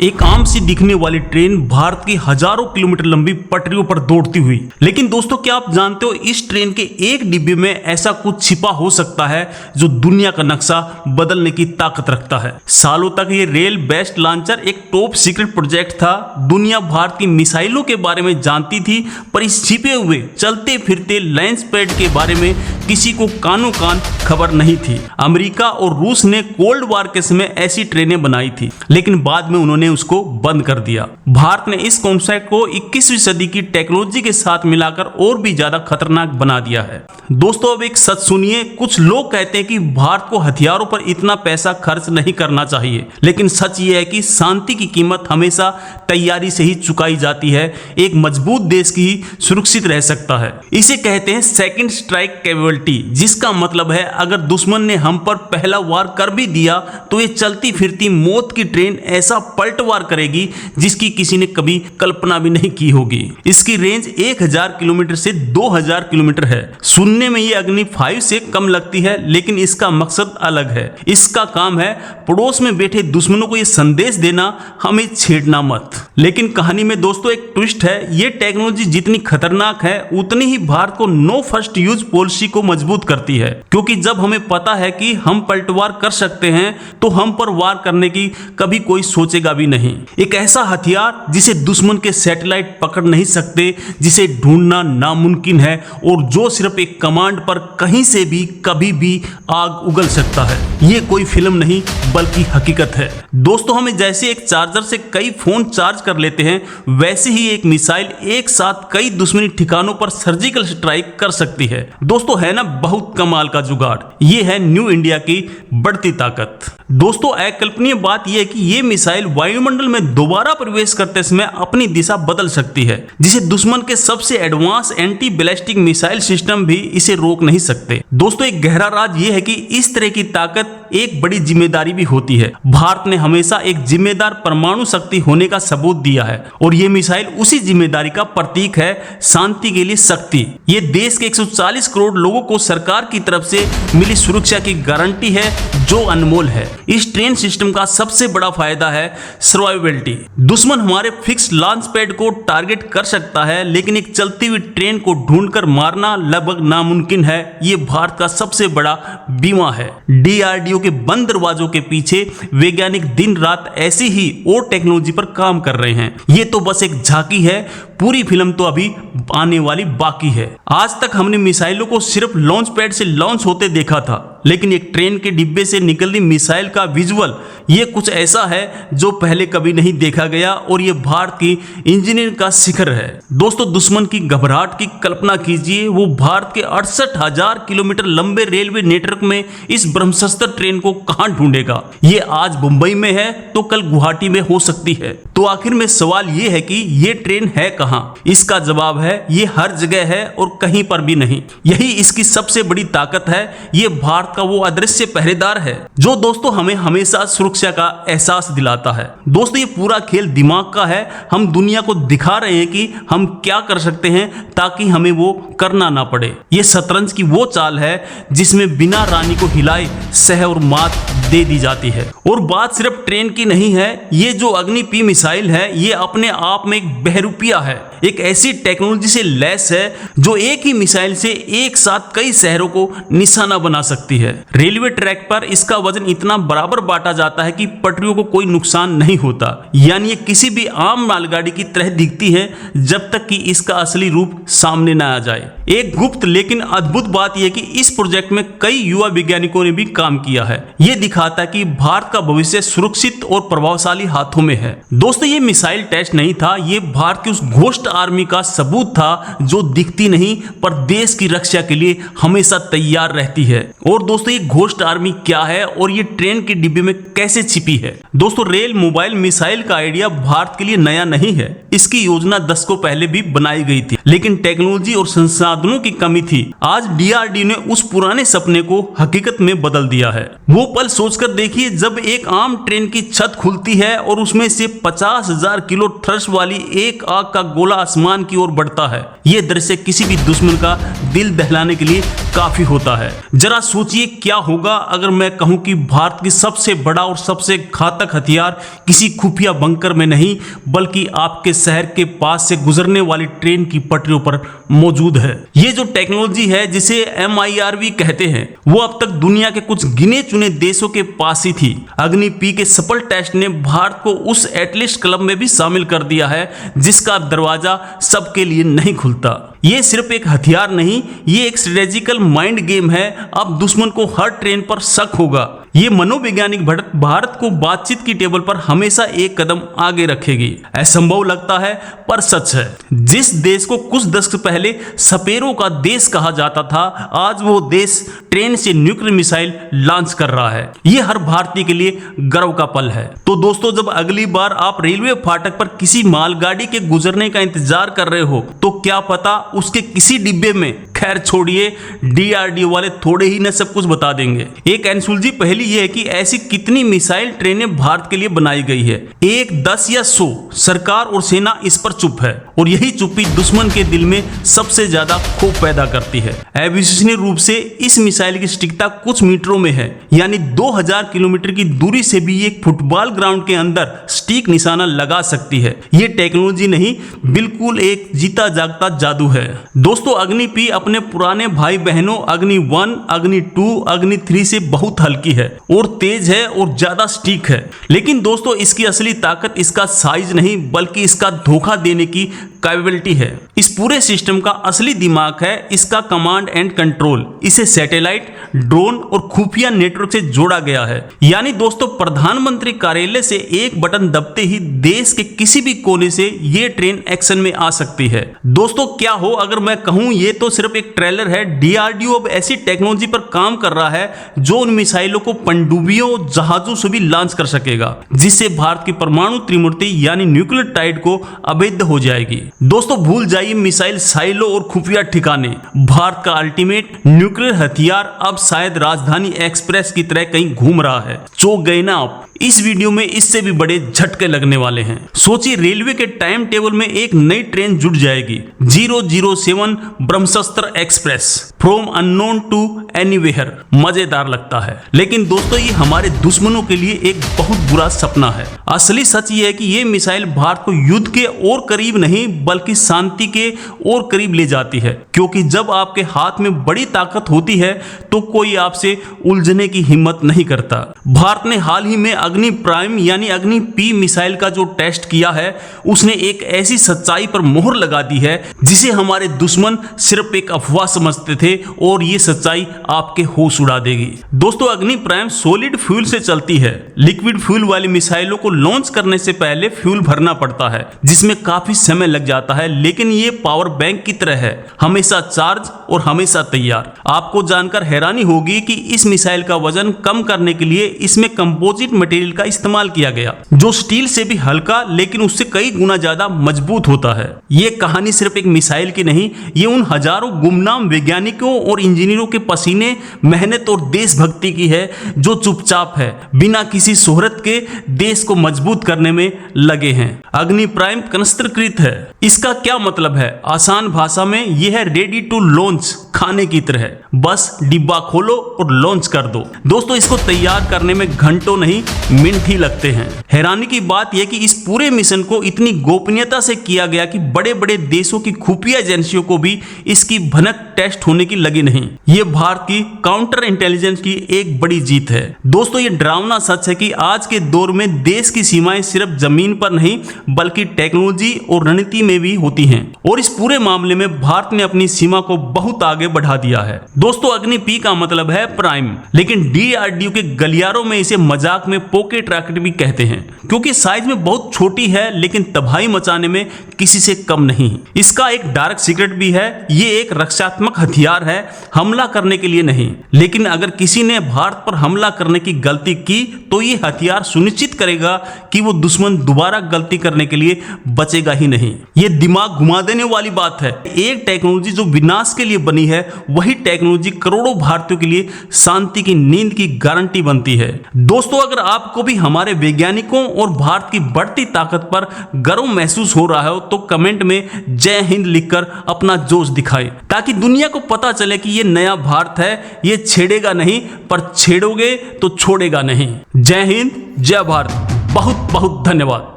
एक आम सी दिखने वाली ट्रेन भारत की हजारों किलोमीटर लंबी पटरियों पर दौड़ती हुई। लेकिन दोस्तों, क्या आप जानते हो इस ट्रेन के एक डिब्बे में ऐसा कुछ छिपा हो सकता है जो दुनिया का नक्शा बदलने की ताकत रखता है। सालों तक ये रेल बेस्ट लॉन्चर एक टॉप सीक्रेट प्रोजेक्ट था। दुनिया भारत की मिसाइलों के बारे में जानती थी, पर इस छिपे हुए चलते फिरते लॉन्च पैड के बारे में किसी को कानो कान खबर नहीं थी। अमेरिका और रूस ने कोल्ड वॉर के समय ऐसी ट्रेनें बनाई थी, लेकिन बाद में उन्होंने उसको बंद कर दिया। भारत ने इस कॉन्सेप्ट को 21वीं सदी की टेक्नोलॉजी के साथ मिलाकर और भी ज्यादा खतरनाक बना दिया है। दोस्तों, अब एक सच सुनिए। कुछ लोग कहते हैं कि भारत को हथियारों पर इतना पैसा खर्च नहीं करना चाहिए, लेकिन सच ये है कि शांति की कीमत हमेशा तैयारी से ही चुकाई जाती है। एक मजबूत देश की ही सुरक्षित रह सकता है। इसे कहते हैं सेकंड स्ट्राइक कैपेबिलिटी, जिसका मतलब है अगर दुश्मन ने हम पर पहला वार कर भी दिया तो ये चलती फिरती मौत की ट्रेन ऐसा पलटवार करेगी जिसकी किसी ने कभी कल्पना भी नहीं की होगी। इसकी रेंज 1000 किलोमीटर से 2000 किलोमीटर है। सुनने में ये अग्नि 5 से कम लगती है, लेकिन इसका मकसद अलग है। इसका काम है पड़ोस में बैठे दुश्मनों को ये संदेश देना, हमें छेड़ना मत। लेकिन कहानी में दोस्तों एक ट्विस्ट है। ये टेक्नोलॉजी जितनी खतरनाक है उतनी ही भारत को नो फर्स्ट यूज पॉलिसी को मजबूत करती है, क्योंकि जब हमें पता है कि हम पलटवार कर सकते हैं तो हम पर वार करने की कभी कोई सोचेगा भी नहीं। एक ऐसा हथियार जिसे दुश्मन के सैटेलाइट पकड़ नहीं सकते, जिसे ढूंढना नामुमकिन है और जो सिर्फ एक कमांड पर कहीं से भी कभी भी आग उगल सकता है। ये कोई फिल्म नहीं बल्कि हकीकत है। दोस्तों, हमें जैसे एक चार्जर से कई फोन चार्ज कर लेते हैं, वैसे ही एक मिसाइल एक साथ कई दुश्मनी ठिकानों पर सर्जिकल स्ट्राइक कर सकती है। दोस्तों, है ना बहुत कमाल का जुगाड़। ये है न्यू इंडिया की बढ़ती ताकत। दोस्तों, अकल्पनीय बात यह है कि ये मिसाइल वायुमंडल में दोबारा प्रवेश करते समय अपनी दिशा बदल सकती है, जिसे दुश्मन के सबसे advance anti ballistic missile system भी इसे रोक नहीं सकते। दोस्तों, एक गहरा राज ये है कि इस तरह की ताकत एक बड़ी जिम्मेदारी भी होती है। भारत ने हमेशा एक जिम्मेदार परमाणु शक्ति होने का सबूत दिया है और ये मिसाइल उसी जिम्मेदारी का प्रतीक है। शांति के लिए शक्ति, ये देश के 140 करोड़ लोगों को सरकार की तरफ से मिली सुरक्षा की गारंटी है, जो अनमोल है। इस ट्रेन सिस्टम का सबसे बड़ा फायदा है सर्वाइवेबिलिटी। दुश्मन हमारे फिक्स लॉन्च पैड को टारगेट कर सकता है, लेकिन एक चलती हुई ट्रेन को ढूंढकर मारना लगभग नामुमकिन है। ये भारत का सबसे बड़ा बीमा है। डीआरडीओ के बंद दरवाजों के पीछे वैज्ञानिक दिन रात ऐसी ही और टेक्नोलॉजी पर काम कर रहे हैं। ये तो बस एक झांकी है, पूरी फिल्म तो अभी आने वाली बाकी है। आज तक हमने मिसाइलों को सिर्फ लॉन्च पैड से लॉन्च होते देखा था, लेकिन एक ट्रेन के डिब्बे से निकलती मिसाइल का विजुअल ये कुछ ऐसा है जो पहले कभी नहीं देखा गया, और ये भारत की इंजीनियरिंग का शिखर है। दोस्तों, दुश्मन की घबराहट की कल्पना कीजिए। वो भारत के 68,000 किलोमीटर लंबे रेलवे नेटवर्क में इस ब्रह्मशस्त्र ट्रेन को कहां ढूंढेगा। ये आज मुंबई में है तो कल गुवाहाटी में हो सकती है। तो आखिर में सवाल ये है कि ये ट्रेन है कहां? इसका जवाब है ये हर जगह है और कहीं पर भी नहीं। यही इसकी सबसे बड़ी ताकत है। ये भारत का वो अदृश्य पहरेदार है जो दोस्तों हमें हमेशा सुरक्षा का एहसास दिलाता है। दोस्तों, ये पूरा खेल दिमाग का है। हम दुनिया को दिखा रहे हैं कि हम क्या कर सकते हैं ताकि हमें वो करना ना पड़े। ये शतरंज की वो चाल है जिसमें बिना रानी को हिलाए सह और मात दे दी जाती है। और बात सिर्फ ट्रेन की नहीं है। ये जो अग्नि पी मिसाइल है ये अपने आप में एक बहरूपिया है। एक ऐसी टेक्नोलॉजी से लैस है जो एक ही मिसाइल से एक साथ कई शहरों को निशाना बना सकती है। रेलवे ट्रैक पर इसका वजन इतना बराबर बांटा जाता है कि पटरियों को कोई नुकसान नहीं होता। यानी ये किसी भी आम मालगाड़ी की तरह दिखती है जब तक कि इसका असली रूप सामने न आ जाए। एक गुप्त लेकिन अद्भुत बात यह कि इस प्रोजेक्ट में कई युवा वैज्ञानिकों ने भी काम किया है। ये दिखाता है कि भारत का भविष्य सुरक्षित और प्रभावशाली हाथों में है। दोस्तों, ये मिसाइल टेस्ट नहीं था, ये भारत की उस घोस्ट आर्मी का सबूत था जो दिखती नहीं पर देश की रक्षा के लिए हमेशा तैयार रहती है। और दोस्तों, ये घोस्ट आर्मी क्या है और ये ट्रेन के डिब्बे में कैसे छिपी है? दोस्तों, रेल मोबाइल मिसाइल का आइडिया भारत के लिए नया नहीं है। इसकी योजना दशकों पहले भी बनाई गई थी, लेकिन टेक्नोलॉजी और संसाधनों की कमी थी। आज डीआरडीओ ने उस पुराने सपने को हकीकत में बदल दिया है। वो पल सोचकर देखिए जब एक आम ट्रेन की छत खुलती है और उसमें से 50,000 किलो थ्रस्ट वाली एक आग का गोला आसमान की ओर बढ़ता है। यह दृश्य किसी भी दुश्मन का दिल दहलाने के लिए काफी होता है। जरा सोचिए क्या होगा अगर मैं कहूं कि भारत की सबसे बड़ा और सबसे घातक हथियार किसी खुफिया बंकर में नहीं बल्कि आपके शहर के पास से गुजरने वाली ट्रेन की पटरियों पर मौजूद है। ये जो टेक्नोलॉजी है जिसे MIRV कहते हैं वो अब तक दुनिया के कुछ गिने चुने देशों के पास ही थी। अग्नि-P के सफल टेस्ट ने भारत को उस एटलिस्ट क्लब में भी शामिल कर दिया है जिसका दरवाजा सबके लिए नहीं खुलता। ये सिर्फ एक हथियार नहीं, ये एक स्ट्रेटेजिकल माइंड गेम है। अब दुश्मन को हर ट्रेन पर शक होगा। ये मनोवैज्ञानिक बढ़त भारत को बातचीत की टेबल पर हमेशा एक कदम आगे रखेगी। असंभव लगता है पर सच है। जिस देश को कुछ दशक पहले सपेरों का देश कहा जाता था, आज वो देश ट्रेन से न्यूक्लियर मिसाइल लॉन्च कर रहा है। ये हर भारतीय के लिए गर्व का पल है। तो दोस्तों, जब अगली बार आप रेलवे फाटक पर किसी मालगाड़ी के गुजरने का इंतजार कर रहे हो तो क्या पता उसके किसी डिब्बे में, खैर छोड़िए, DRDO वाले थोड़े ही न सब कुछ बता देंगे। एक अनसुलझी पहेली यह है कि ऐसी कितनी मिसाइल ट्रेनें भारत के लिए बनाई गई है। 1, 10 या 100, सरकार और सेना इस पर चुप है और यही चुप्पी दुश्मन के दिल में सबसे ज्यादा खौफ पैदा करती है। अविश्वसनीय रूप से इस मिसाइल की सटीकता कुछ मीटरों में है, यानी 2000 किलोमीटर की दूरी से भी एक फुटबॉल ग्राउंड के अंदर सटीक निशाना लगा सकती है। ये टेक्नोलॉजी नहीं, बिल्कुल एक जीता जागता जादू है। दोस्तों, अग्नि-P अपने पुराने भाई बहनों अग्नि-1, अग्नि-2, अग्नि-3 से बहुत हल्की है और तेज है और ज्यादा सटीक है। लेकिन दोस्तों, इसकी असली ताकत इसका साइज नहीं बल्कि इसका धोखा देने की कैपेबिलिटी है। इस पूरे सिस्टम का असली दिमाग है इसका कमांड एंड कंट्रोल। इसे सैटेलाइट, ड्रोन और खुफिया नेटवर्क से जोड़ा गया है। यानी दोस्तों, प्रधानमंत्री कार्यालय से एक बटन दबते ही देश के किसी भी कोने से ये ट्रेन एक्शन में आ सकती है। दोस्तों, क्या हो अगर मैं कहूं ये तो सिर्फ एक ट्रेलर है। DRDO अब ऐसी टेक्नोलॉजी पर काम कर रहा है जो उन मिसाइलों को पनडुब्बियों, जहाजों से भी लॉन्च कर सकेगा, जिससे भारत की परमाणु त्रिमूर्ति यानी न्यूक्लियर टाइड को अवैध हो जाएगी। दोस्तों, भूल जाइए मिसाइल साइलो और खुफिया ठिकाने। भारत का अल्टीमेट न्यूक्लियर हथियार अब शायद राजधानी एक्सप्रेस की तरह कहीं घूम रहा है। चौंक गए ना आप? इस वीडियो में इससे भी बड़े झटके लगने वाले हैं। सोचिए, रेलवे के टाइम टेबल में एक नई ट्रेन जुड़ जाएगी, 007 Brahmashastra express, from unknown to anywhere. मजेदार लगता है, लेकिन दोस्तों ये हमारे दुश्मनों के लिए एक बहुत बुरा सपना है। असली सच ये है कि ये मिसाइल भारत को युद्ध के और करीब नहीं बल्कि शांति के और करीब ले जाती है, क्योंकि जब आपके हाथ में बड़ी ताकत होती है तो कोई आपसे उलझने की हिम्मत नहीं करता। भारत ने हाल ही में अग्नि-प्राइम यानी अग्नि-P मिसाइल का जो टेस्ट किया है, उसने एक ऐसी सच्चाई पर मोहर लगा दी है जिसे हमारे दुश्मन सिर्फ एक अफवाह समझते थे, और ये सच्चाई आपके होश उड़ा देगी। दोस्तों, अग्नि-प्राइम सॉलिड फ्यूल से चलती है। लिक्विड फ्यूल वाली मिसाइलों को लॉन्च करने से पहले फ्यूल भरना पड़ता है, जिसमें काफी समय लग जाता है, लेकिन ये पावर बैंक की तरह है, हमेशा चार्ज और हमेशा तैयार। आपको जानकर हैरानी होगी कि इस मिसाइल का वजन कम करने के लिए इसमें कंपोजिट मटेरियल का इस्तेमाल किया गया, जो स्टील से भी हल्का लेकिन उससे कई गुना ज्यादा मजबूत होता है। ये कहानी सिर्फ एक मिसाइल की नहीं, ये उन हजारों गुमनाम वैज्ञानिकों और इंजीनियरों के पसीने, मेहनत और देशभक्ति की है, जो चुपचाप है, बिना किसी शोहरत के देश को मजबूत करने में लगे हैं। अग्नि-प्राइम कनिस्त्रकृत है। इसका क्या मतलब है? आसान भाषा में यह है रेडी टू लॉन्च, खाने की तरह, बस डिब्बा खोलो और लॉन्च कर दो। दोस्तों, इसको तैयार करने में घंटों नहीं मिनट ही लगते हैं। हैरानी की बात यह कि इस पूरे मिशन को इतनी गोपनीयता से किया गया कि बड़े बड़े देशों की खुफिया एजेंसियों को भी इसकी भनक टेस्ट होने की लगी नहीं। ये भारत की काउंटर इंटेलिजेंस की एक बड़ी जीत है। दोस्तों, ये डरावना सच है कि आज के दौर में देश की सीमाएं सिर्फ जमीन पर नहीं बल्कि टेक्नोलॉजी और रणनीति में भी होती हैं, और इस पूरे मामले में भारत ने अपनी सीमा को बहुत आगे बढ़ा दिया है। दोस्तों, अग्नि-P का मतलब है प्राइम, लेकिन DRDO के गलियारों में इसे मजाक में पॉकेट रॉकेट भी कहते हैं, क्योंकि साइज में बहुत छोटी है लेकिन तबाही मचाने में किसी से कम नहीं। इसका एक डार्क सीक्रेट भी है, ये एक रक्षात्मक हथियार है, हमला करने के लिए नहीं। लेकिन अगर किसी ने भारत पर हमला करने की गलती की तो ये हथियार सुनिश्चित सुनिश्चित करेगा कि वो दुश्मन दोबारा गलती करने के लिए बचेगा ही नहीं। ये दिमाग घुमा देने वाली बात है। एक टेक्नोलॉजी जो विनाश के लिए बनी है, वही टेक्नोलॉजी करोड़ों भारतीयों के लिए शांति की नींद की गारंटी बनती है। दोस्तों, अगर आपको भी हमारे वैज्ञानिकों और भारत की बढ़ती ताकत पर गर्व महसूस हो रहा हो तो कमेंट में जय हिंद लिखकर अपना जोश दिखाएं, ताकि दुनिया को पता चले कि ये नया भारत है, ये छेड़ेगा नहीं, पर छेड़ोगे तो छोड़ेगा नहीं। जय हिंद, जय भारत। बहुत बहुत धन्यवाद।